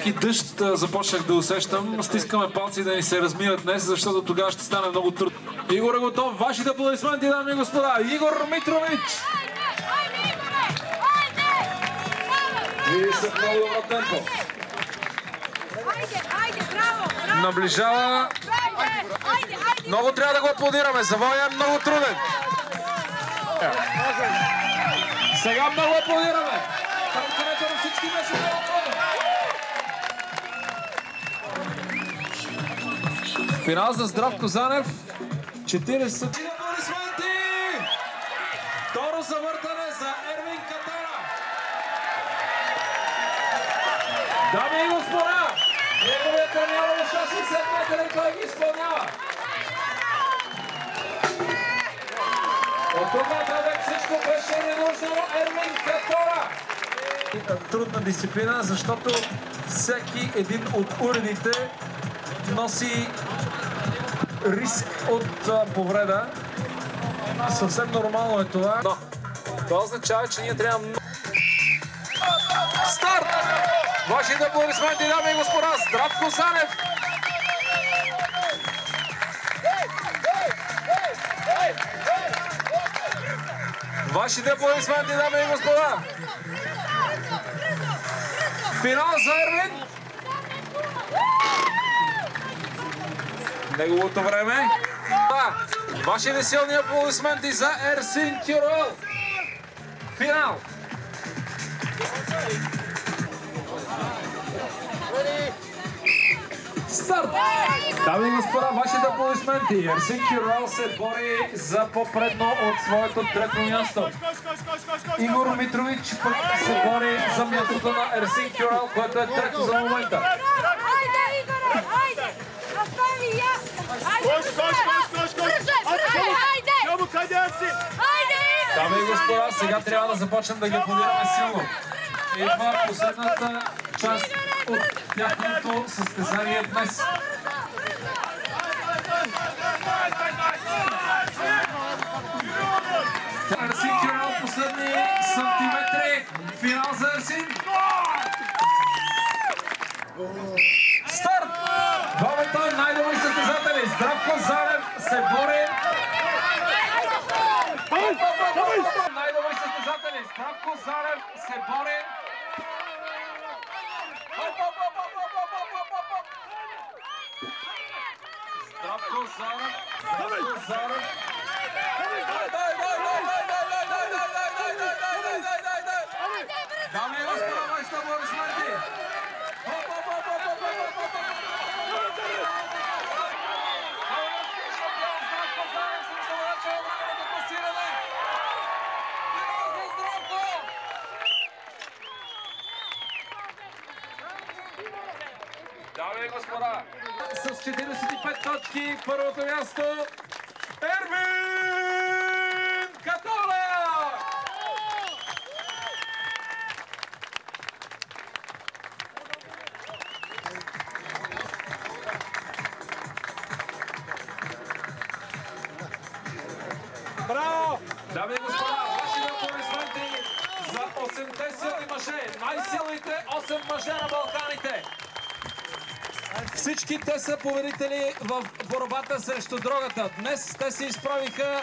леки дъжд започнах да усещам. Стискаме палци да ни се размият днес, защото тогава ще стане много трудно. Игор е готов. Вашите аплодисменти, дами и господа. Игор Митрович! И са в много добро темпо. Наближава. Много трябва да го аплодираме. Завоя е много труден. Сега много аплодираме. Там, където на всички беше много трудно. Финал за Здравко Занев. 40. Аплодисменти! Второ завъртане за Ервин Катара. Дами и господа, неговият треньор е 60 метра и той ги изпълнява. От тук нататък всичко беше ненужно. Ервин Катара. Трудна дисциплина, защото всеки един от уредите носи риск от повреда. Съвсем нормално е това. Но това означава, че ние трябва... Старт! Вашите аплодисменти, дами и господа, Здравко Занев! Вашите аплодисменти, дами и господа! Финал за Ервин! Неговото време. Вашите силни аплодисменти за Ерсин Кюрел. Финал. Старт! Дами и господа, вашите аплодисменти. Ерсин Кюрел се бори за по-предно от своето трето място. Игор Митрович пък се бори за мястото на Ерсин Кюрел, което е трето за момента. Дами и господа, сега трябва да започнем да ги аплодираме силно. Идва последната част от тяхното състезание днес. Ерсин Кюрел, последни сантиметри. Финал за Ерсин. Старт! Двамата най-добри състезатели. Здравко Занев се бори. Най-добри състезатели. Здравко Занев се бори. Здравко Занев. Здравко Занев. Дами и господа, вашите аплодисменти. Дами и господа, с 45 точки първото място Ервин Катара! Браво! Дами и господа, вашите аплодисменти за 8-те силни мъже, най-силните 8 мъже на Балканите. Всички те са победители в борбата срещу дрогата. Днес те се изправиха